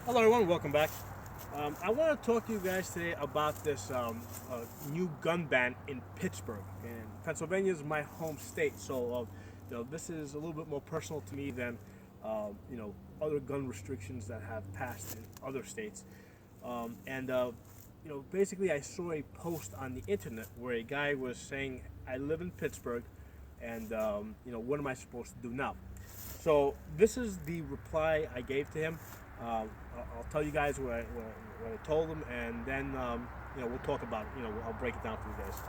Hello everyone, welcome back. I want to talk to you guys today about this new gun ban in Pittsburgh. And Pennsylvania is my home state, so this is a little bit more personal to me than other gun restrictions that have passed in other states. Basically, I saw a post on the internet where a guy was saying, "I live in Pittsburgh, and what am I supposed to do now?" So this is the reply I gave to him. I'll tell you guys what I told him, and then we'll talk about it. I'll break it down for you guys.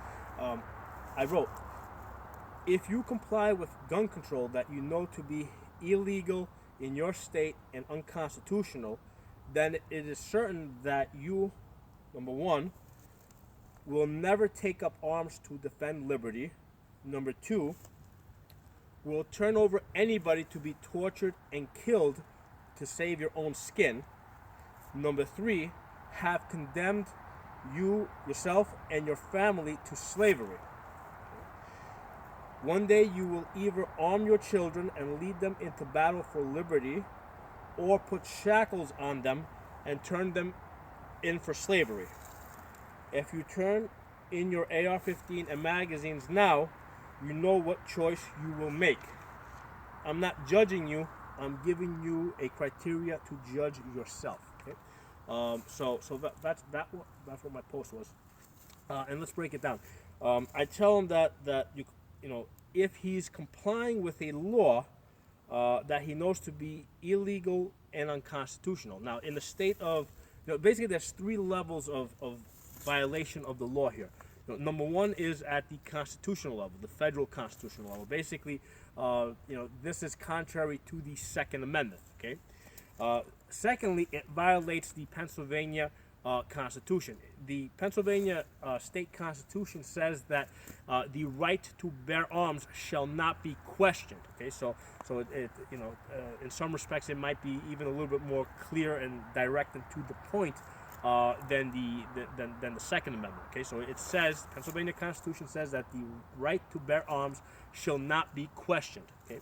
I wrote, if you comply with gun control that you know to be illegal in your state and unconstitutional, then it is certain that you, number one, will never take up arms to defend liberty. Number two, will turn over anybody to be tortured and killed to save your own skin. Number three, have condemned yourself, and your family to slavery. One day you will either arm your children and lead them into battle for liberty, or put shackles on them and turn them in for slavery. If you turn in your AR-15 and magazines now, you know what choice you will make. I'm not judging you. I'm giving you a criteria to judge yourself. Okay, that's what my post was, and let's break it down. I tell him that if he's complying with a law that he knows to be illegal and unconstitutional. Now, in the state of basically there's three levels of violation of the law here. Number one is at the constitutional level, the federal constitutional level. Basically, this is contrary to the Second Amendment. Okay. Secondly, it violates the Pennsylvania Constitution. The Pennsylvania state constitution says that the right to bear arms shall not be questioned. Okay, so in some respects, it might be even a little bit more clear and direct and to the point than the Second Amendment. Okay, so it says, Pennsylvania Constitution says that the right to bear arms shall not be questioned. Okay,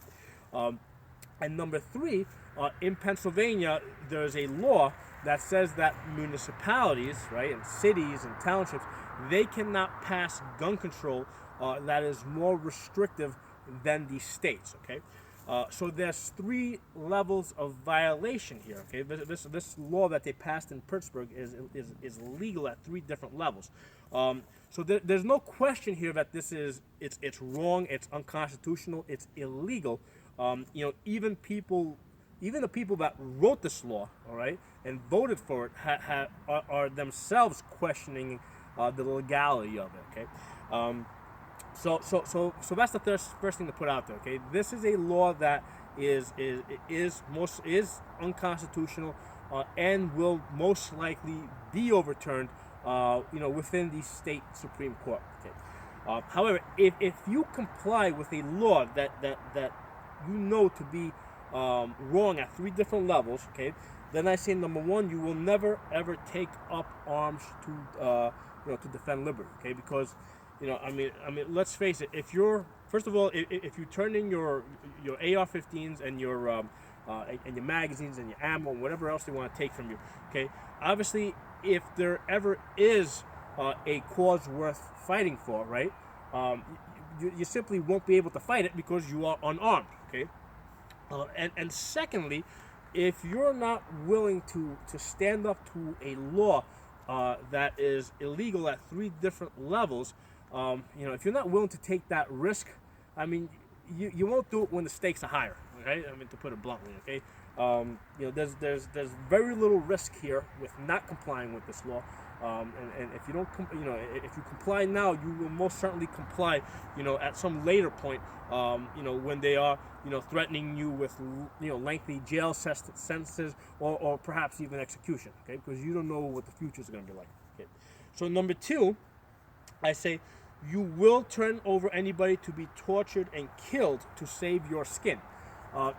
and number three, in Pennsylvania, there's a law that says that municipalities, right, and cities and townships, they cannot pass gun control that is more restrictive than the states. Okay. So there's three levels of violation here. Okay, this law that they passed in Pittsburgh is legal at three different levels. So there's no question here that it's wrong, it's unconstitutional, it's illegal. Even the people that wrote this law, all right, and voted for it, are themselves questioning the legality of it. Okay. So that's the first thing to put out there. Okay, this is a law that is unconstitutional and will most likely be overturned. Within the state Supreme Court. Okay. However, if you comply with a law that you know to be wrong at three different levels, okay, then I say number one, you will never ever take up arms to defend liberty. Okay, because let's face it. If you're first of all, if you turn in your AR-15s and your magazines and your ammo and whatever else they want to take from you, okay, obviously, if there ever is a cause worth fighting for, right, you simply won't be able to fight it because you are unarmed. Okay, and secondly, if you're not willing to stand up to a law that is illegal at three different levels. If you're not willing to take that risk, you won't do it when the stakes are higher. Okay, to put it bluntly. Okay, there's very little risk here with not complying with this law. And if you don't, if you comply now, you will most certainly comply. At some later point, when they are, threatening you with, lengthy jail sentences or perhaps even execution. Okay, because you don't know what the future is going to be like. Okay, so number two, I say, you will turn over anybody to be tortured and killed to save your skin.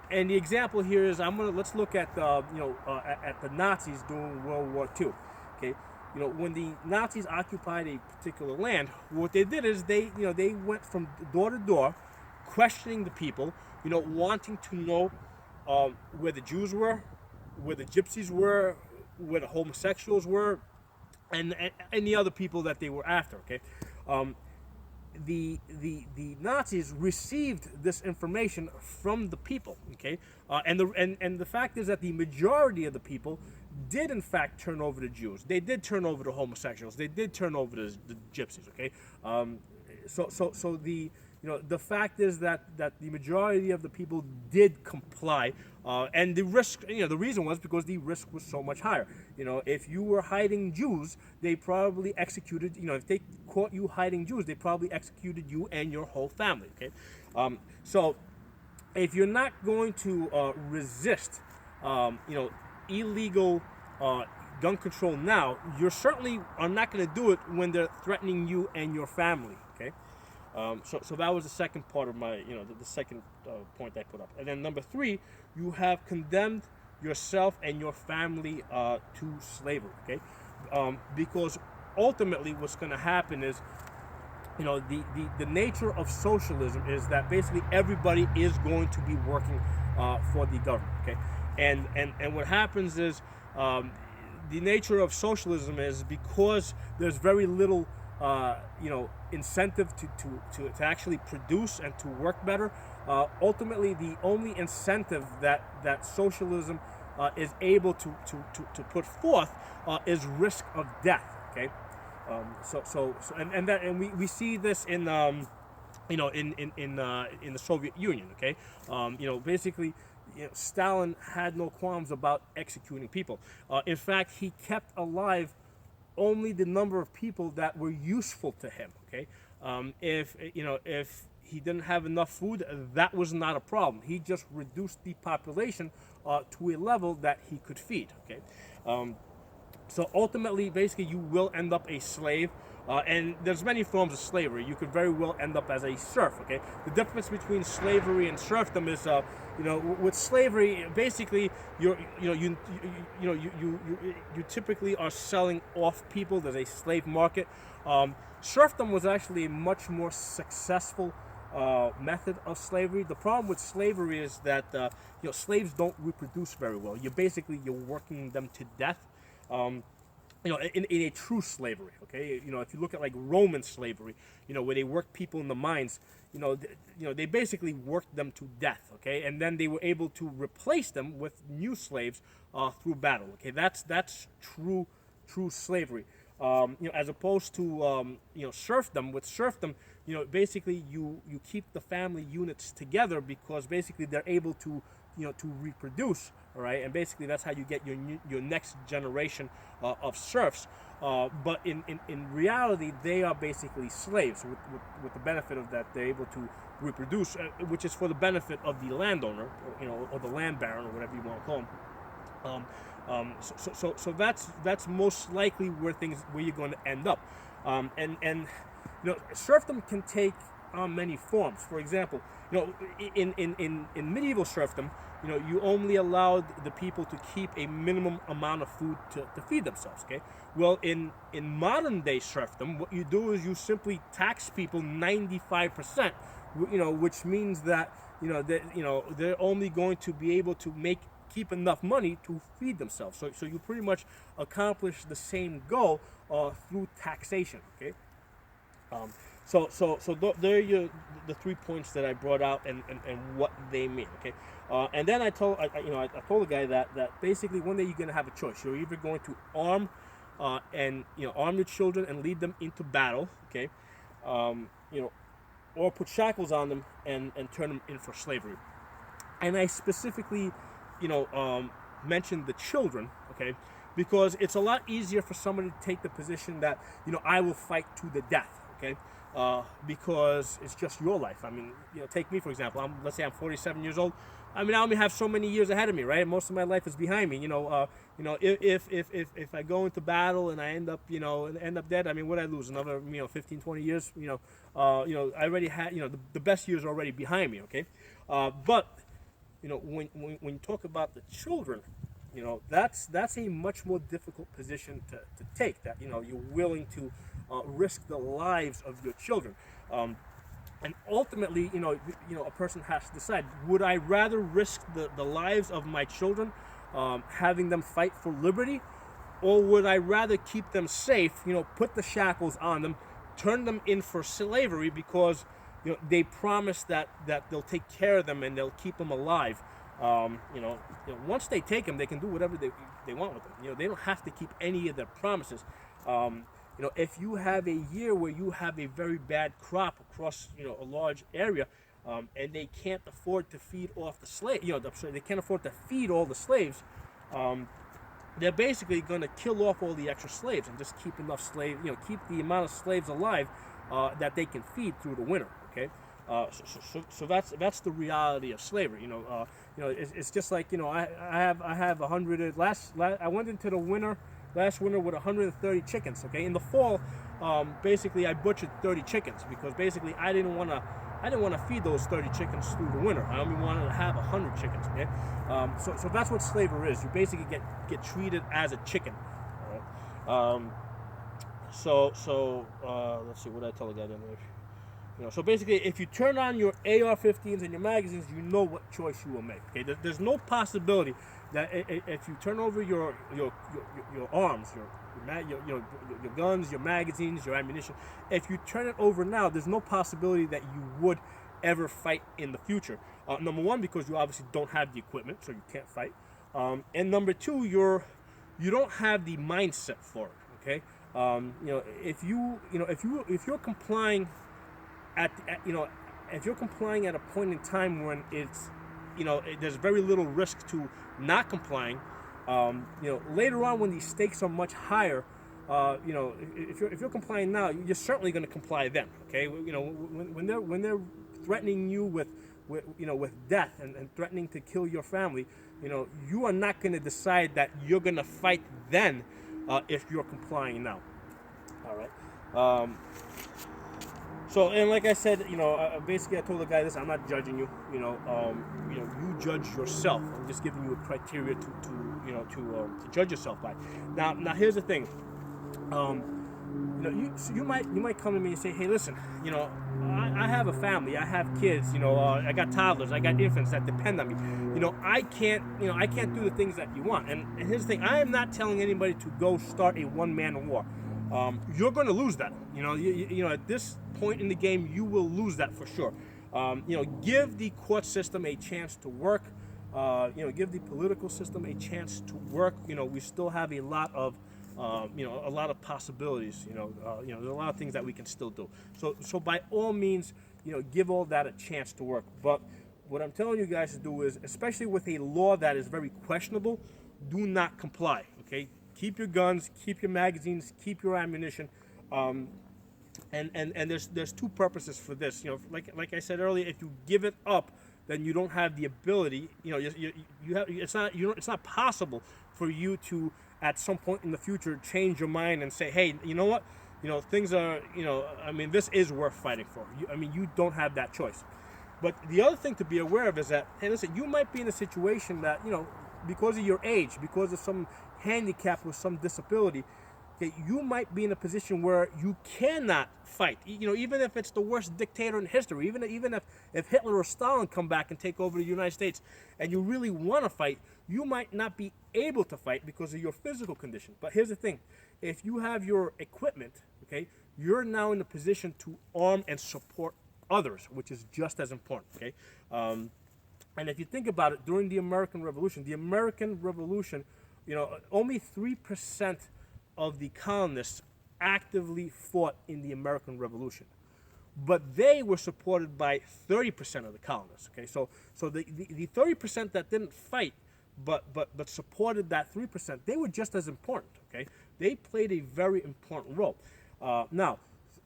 And the example here is let's look at at the Nazis during World War II. Okay, when the Nazis occupied a particular land, what they did is they went from door to door, questioning the people, wanting to know where the Jews were, where the gypsies were, where the homosexuals were, and the other people that they were after. Okay, the Nazis received this information from the people. Okay, and the fact is that the majority of the people did in fact turn over the Jews. They did turn over the homosexuals. They did turn over the gypsies. Okay, so the the fact is that the majority of the people did comply, and the risk, the reason was because the risk was so much higher. If you were hiding Jews, they probably executed. If they caught you hiding Jews, they probably executed you and your whole family. Okay, so if you're not going to resist, illegal gun control now, you certainly are not going to do it when they're threatening you and your family. Okay. So that was the second part of my, the second point I put up. And then number 3, you have condemned yourself and your family to slavery, okay? Because ultimately what's going to happen is, the nature of socialism is that basically everybody is going to be working for the government, okay? And what happens is, the nature of socialism is because there's very little incentive to actually produce and to work better. Ultimately, the only incentive that socialism is able to put forth is risk of death. Okay, and we see this in in the Soviet Union. Okay, basically. Stalin had no qualms about executing people. In fact, he kept alive only the number of people that were useful to him. Okay, if he didn't have enough food, that was not a problem. He just reduced the population to a level that he could feed. Okay, so ultimately, basically, you will end up a slave. And there's many forms of slavery. You could very well end up as a serf. Okay, the difference between slavery and serfdom is, with slavery, basically, you typically are selling off people. There's a slave market. Serfdom was actually a much more successful method of slavery. The problem with slavery is that slaves don't reproduce very well. You're working them to death. In a true slavery, okay? If you look at like Roman slavery, where they worked people in the mines, they basically worked them to death, okay? And then they were able to replace them with new slaves through battle, okay? That's true slavery. As opposed to serfdom. With serfdom, basically you keep the family units together because basically they're able to to reproduce, all right, and basically that's how you get your next generation of serfs. But in reality, they are basically slaves with the benefit of that they're able to reproduce, which is for the benefit of the landowner, or the land baron, or whatever you want to call him. So that's most likely where you're going to end up. And serfdom can take on many forms. For example, in medieval serfdom, you only allowed the people to keep a minimum amount of food to feed themselves. Okay. Well, in modern day serfdom, what you do is you simply tax people 95%. Which means that they're only going to be able to keep enough money to feed themselves. So you pretty much accomplish the same goal through taxation. Okay. There are the 3 points that I brought out and what they mean. Okay. And then I told the guy that basically one day you're going to have a choice. You're either going to arm your children and lead them into battle. Okay. Or put shackles on them and turn them in for slavery. And I specifically, mentioned the children, okay, because it's a lot easier for somebody to take the position that, I will fight to the death, okay, because it's just your life. I mean, take me for example. Let's say I'm 47 years old. I mean, I only have so many years ahead of me, right? Most of my life is behind me. If I go into battle and I end up dead, I mean, what I lose another 15, 20 years. I already had the best years are already behind me. Okay, but when you talk about the children, that's a much more difficult position to take. That you're willing to risk the lives of your children. And ultimately, a person has to decide: would I rather risk the lives of my children, having them fight for liberty, or would I rather keep them safe, put the shackles on them, turn them in for slavery because they promise that they'll take care of them and they'll keep them alive. Once they take them, they can do whatever they want with them. They don't have to keep any of their promises. If you have a year where you have a very bad crop across a large area, and they can't afford to feed off the slave, they can't afford to feed all the slaves. They're basically going to kill off all the extra slaves and just keep enough slaves, keep the amount of slaves alive that they can feed through the winter. Okay, so that's the reality of slavery. It's just like I have 100. I went into the last winter with 130 chickens. Okay, in the fall, basically I butchered 30 chickens because basically I didn't want to feed those 30 chickens through the winter. I only wanted to have 100 chickens. Okay, so that's what slavery is. You basically get treated as a chicken. All right? Let's see what I tell the guy there. So basically, if you turn on your AR-15s and your magazines, you know what choice you will make. Okay, there's no possibility that if you turn over your arms, your guns, your magazines, your ammunition, if you turn it over now, there's no possibility that you would ever fight in the future. Number one, because you obviously don't have the equipment, so you can't fight. And number two, you don't have the mindset for it. Okay, if you're complying if you're complying at a point in time when it's, there's very little risk to not complying, later on when these stakes are much higher, if you're complying now, you're certainly going to comply then. Okay, when they're threatening you with death and threatening to kill your family, you are not going to decide that you're going to fight then if you're complying now. All right. So, and like I said, basically I told the guy this: I'm not judging you. You judge yourself. I'm just giving you a criteria to judge yourself by. Now here's the thing. You might come to me and say, hey, listen, I have a family, I have kids, I got toddlers, I got infants that depend on me. I can't do the things that you want. And here's the thing: I am not telling anybody to go start a one-man war. You're going to lose that. At this point in the game, you will lose that for sure. Give the court system a chance to work. Give the political system a chance to work. We still have a lot of possibilities. There's a lot of things that we can still do. So by all means, give all that a chance to work. But what I'm telling you guys to do is, especially with a law that is very questionable, do not comply. Okay. Keep your guns, keep your magazines, keep your ammunition, and there's two purposes for this. Like I said earlier, if you give it up, then you don't have the ability. It's not possible for you to at some point in the future change your mind and say, hey, you know what, things are, this is worth fighting for. You don't have that choice. But the other thing to be aware of is that, hey, listen, you might be in a situation that because of your age, because of some handicap or some disability, okay, you might be in a position where you cannot fight. Even if it's the worst dictator in history, even if Hitler or Stalin come back and take over the United States, and you really want to fight, you might not be able to fight because of your physical condition. But here's the thing: if you have your equipment, okay, you're now in a position to arm and support others, which is just as important. Okay. And if you think about it, during the American Revolution, only 3% of the colonists actively fought in the American Revolution, but they were supported by 30% of the colonists. Okay, so the 30% that didn't fight, but supported that 3%, they were just as important. Okay, they played a very important role. Now,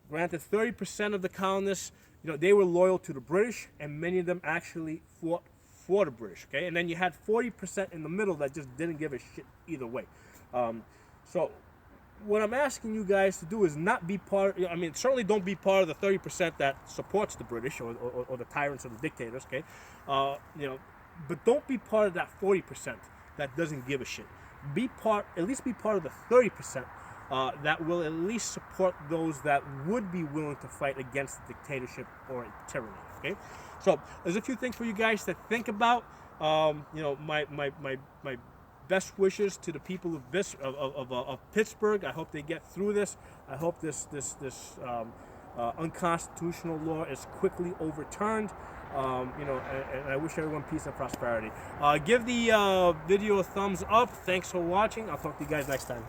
granted, 30% of the colonists, they were loyal to the British, and many of them actually fought for the British. Okay, and then you had 40% in the middle that just didn't give a shit either way. So what I'm asking you guys to do is not be certainly don't be part of the 30% that supports the British or the tyrants or the dictators. Okay, but don't be part of that 40% that doesn't give a shit. At least be part of the 30% that will at least support those that would be willing to fight against the dictatorship or tyranny. Okay, so there's a few things for you guys to think about. My best wishes to the people of Pittsburgh. I hope they get through this. I hope this unconstitutional law is quickly overturned. And I wish everyone peace and prosperity. Give the video a thumbs up. Thanks for watching. I'll talk to you guys next time.